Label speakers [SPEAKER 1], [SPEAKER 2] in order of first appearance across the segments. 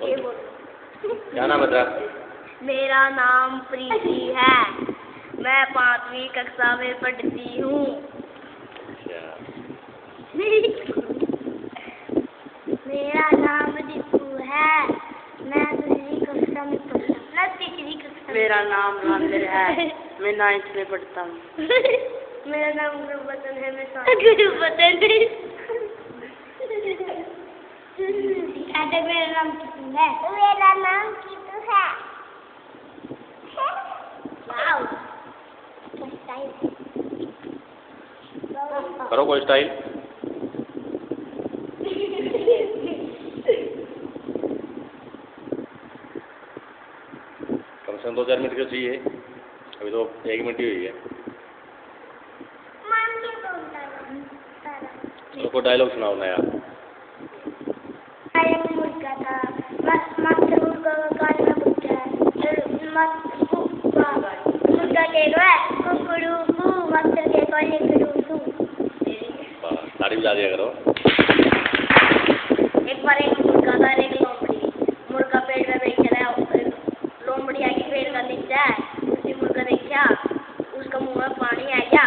[SPEAKER 1] ये बोलो।
[SPEAKER 2] क्या नाम है तेरा?
[SPEAKER 1] मेरा नाम प्रीति है, मैं 5वीं कक्षा में पढ़ती हूँ। मेरा नाम दीपू है, मैं 2वीं कक्षा में पढ़ता हूँ।
[SPEAKER 3] मेरा नाम रामवीर है, मैं 9th में पढ़ता हूँ।
[SPEAKER 1] मेरा नाम गुरुबचन है, मैं गुरुबचन है। मेरा नाम कीतू है। मेरा नाम कीतू है।
[SPEAKER 2] करो कोई स्टाइल। कम से कम 2-4 मिनट क्यों चाहिए? अभी तो 1 मिनट ही हुई है। तो कोई डायलॉग सुनाओ ना यार।
[SPEAKER 1] मुर्गा था, मुर्गा के कुकड़ू मच्छर के
[SPEAKER 2] ताड़ी बजा दिया करो।
[SPEAKER 1] एक बार एक मुर्गा था, एक लोमड़ी। मुर्गा पेड़ में बैठ रहा, लोमड़ी आई पेड़ का नीचे, उसी मुर्गा देखा, उसका मुंह में पानी आ गया।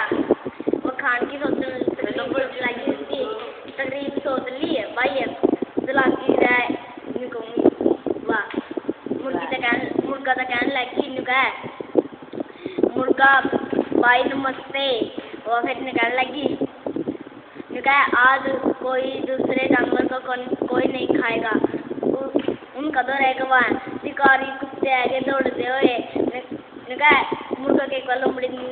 [SPEAKER 1] वो खान की तकरीब सोच ली है भाई, दिलाती है मुर्गा तो कहने लगी, मुर्गा भाई नमस्ते। और फिर निकलने लगी, आज कोई दूसरे जानवर को कोई नहीं खाएगा, उनका तो रहेगा वहाँ। शिकारी कुत्ते आगे दौड़ते हुए मुर्गा के लोमड़ी ने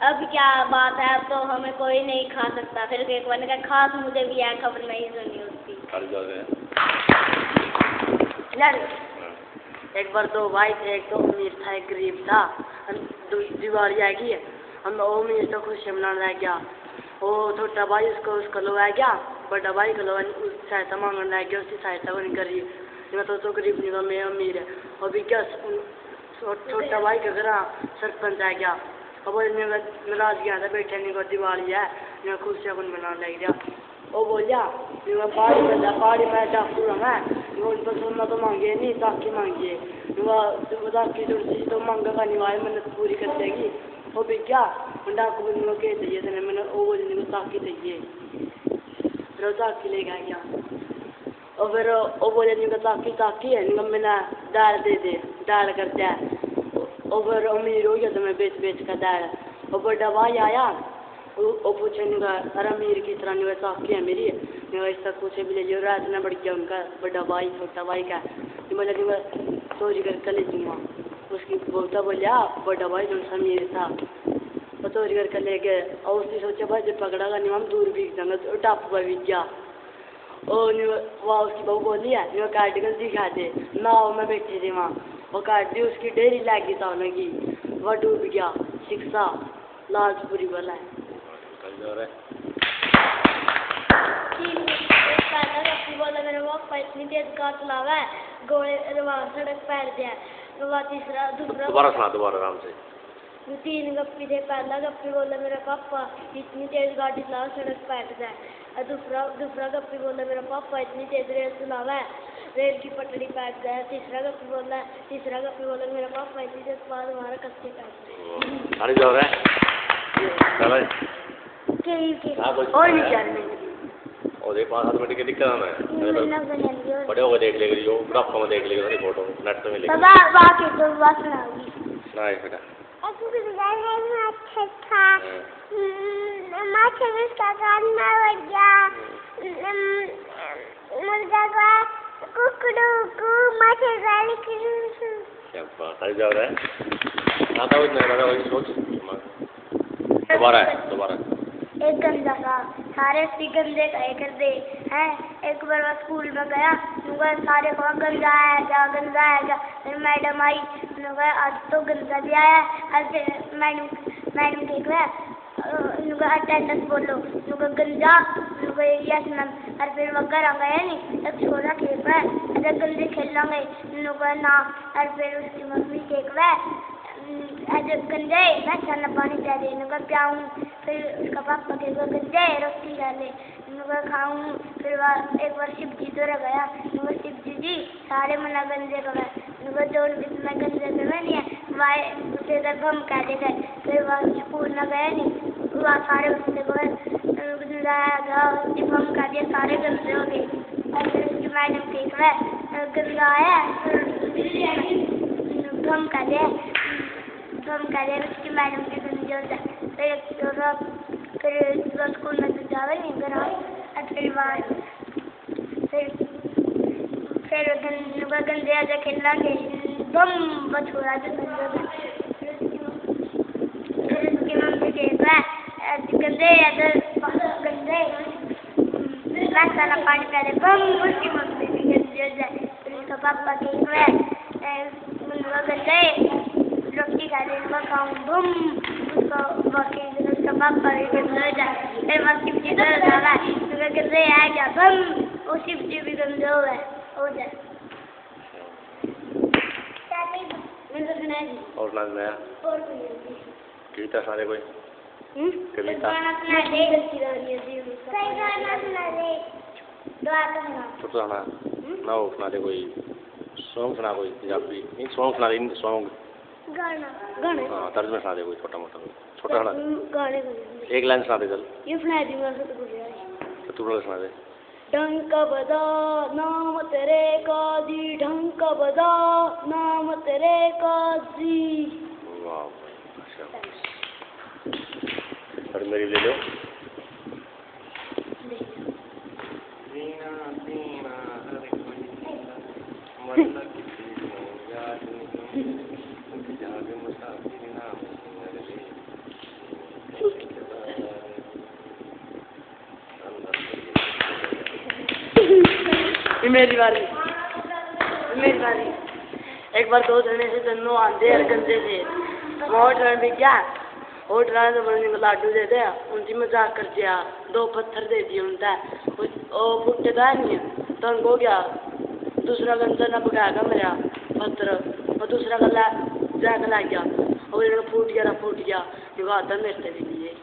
[SPEAKER 1] अब क्या बात है, अब तो हमें कोई नहीं खा सकता। फिर एक बार ने कहा, खास मुझे भी है, खबर नहीं सुनी उसकी।
[SPEAKER 3] एक बार 2 भाई थे, एक तो अमीर था, एक गरीब था। दिवाली आएगी, हम अमीर तो खुशी मनाने लग गया। वो छोटा भाई उसको लो आ गया, बड़ा भाई को लो सहायता मांगने लग गया, उसकी सहायता को नहीं करी। मैं तो गरीब नहीं था, मैं अमीर है। अभी क्या छोटा भाई का घर सरपंच आ गया। अब नाराज गया था, बैठे नहीं को दिवाली है, मैं खुशियाँ बन बनाने लग गया। वो बोलिया पहाड़ी में डाकू मैं तो सोना तो मांगे नहीं, ताकि मांगिए ताकि तो मांगा नहीं वाले मैंने पूरी कर देगी। वो भी क्या डाकू को कह चाहिए थे, मैंने वो बोलने को ताकि चाहिए, फिर ताकि ले गया। और फिर वो बोले ताकि है, मैंने दाल दे दे, दाल कर दिया। और फिर अमीर हो गया तो मैं बेच का दाल। और बड़ा भाई आया, वो पूछे अरे अमीर की तरह नहीं, ताकि है मेरी, ऐसा पूछे भी ले लियो। रात में बढ़ गया उनका बड़ा भाई छोटा भाई का, मैं चोरी करके ले दूँगा। उसकी बोलता बोलिया बड़ा भाई जो अमीर था, वो चोरी करके ले गए। और उसने सोचा भाई जब पकड़ा नहीं हम दूर भी जाएंगे, तो टापू पर भी गया। और वहाँ उसकी बहू बोली है, वो काट कर दिखा दे, नाव में बैठे थे वहाँ, वो काट दी, उसकी डेरी लगी था उनकी, वह डूब गया। शिक्षा लाजपुरी वाला है। बोला मेरे पापा इतनी तेज कार चलावा है, गोले सड़क पैर दिया। तीसरा
[SPEAKER 2] दोबारा आराम से।
[SPEAKER 1] 3 गप्पी थे, पहला गप्पी बोला मेरा पापा इतनी तेज गाड़ी चला सड़क पैर जाए। दूसरा गप्पी बोला मेरा पापा इतनी तेज रेल चलावा है, रेल की पटड़ी पैर जाए। तीसरा गप्पी बोला मेरा पापा इतनी तेज बाद हमारा कच्चे पैर जाए। और नहीं जानने
[SPEAKER 2] और 5-7 मिनट की दिक्कत है। बड़े हो गए देख लेगी, जो बुढ़ापा में देख लेगी सारी फोटो नेट पे मिलेगी। सुनाए बेटा। क्या बात है, जा रहा है आता हुआ सोच। दोबारा
[SPEAKER 1] एक गंदा था, सारे गंदे कहे करते हैं। एक बार मैं स्कूल में गया, सारे कहा गंदा है क्या। फिर मैडम आई, आज तो गंदा भी आया। मैडम देख रहा अटेंडेंस बोलो, गंजा यस मैम। और फिर वह घर आ गया नहीं, एक छोरा खेल रहा है, अरे गंदे खेलेंगे ना। और फिर उसकी मम्मी देख रहा है, गंजे मैं खाना पानी चाहिए, प्याऊँ। फिर उसका पापा के गंजे रोटी डाले, खाऊँ। फिर एक बार शिव जी तो रह गया, शिव जी सारे मना गंजे का मैं जो मैं गंजे का नहीं है वाई उसे इधर बम कह देते फिर वहाँ स्कूल में गए नहीं वहाँ सारे बच्चे को गंजा बम कह दिया सारे गंजे हो गए और फिर उसकी मैडम ठीक है गंजा आया बम कह दिया उसकी मैडम के गंजे हो जाए फिर स्कूल में तो जावे नहीं घर और फिर वहाँ फिर गंदे आजा खेलेंगे बम बछोड़ा जो फिर उसकी मम्मी कहता है गंदे गंदे सारा पानी पहले बम उसकी मम्मी भी गंदे हो जाए फिर उसका पापा कहता है गंदे रोटी खा दे खाऊं बम उसका पापा भी गंदे हो जाए फिर वहाँ शिवजी दर्द आ रहा है गंदे आ गया बम वो शिवजी भी गंदे हो जाए
[SPEAKER 2] और ना नया कविता सुना दे कोई कविता तो सुना ना वो सुना दे कोई सॉन्ग सुना कोई पंजाबी नहीं सॉन्ग सुना दे सॉन्ग
[SPEAKER 1] गाने
[SPEAKER 2] हाँ तर्जुमा सुना दे कोई छोटा मोटा छोटा सुना
[SPEAKER 1] गाने
[SPEAKER 2] एक लाइन सुना दे चल
[SPEAKER 1] ये सुना दूंगा
[SPEAKER 2] तू बोल सुना दे
[SPEAKER 1] ढंग का बजा नाम तेरे काजी ढंग का बजा नाम तेरे काजी
[SPEAKER 2] वाह अच्छा और मेरी ले लो
[SPEAKER 3] मेरी बारी एक बार 2 जने से दोनों आंधे और गंदे थे वो ट्रेन भी क्या वो ट्रेन तो बड़े को लाडू दे दे उनकी मजाक कर दिया 2 पत्थर दे दिए उनका वो फुटे था नहीं तो उनको क्या दूसरा गंजा ना पकाएगा मेरा पत्थर और दूसरा गला जाकर ला गया और फूट गया ये बात है मेरे से भी नहीं है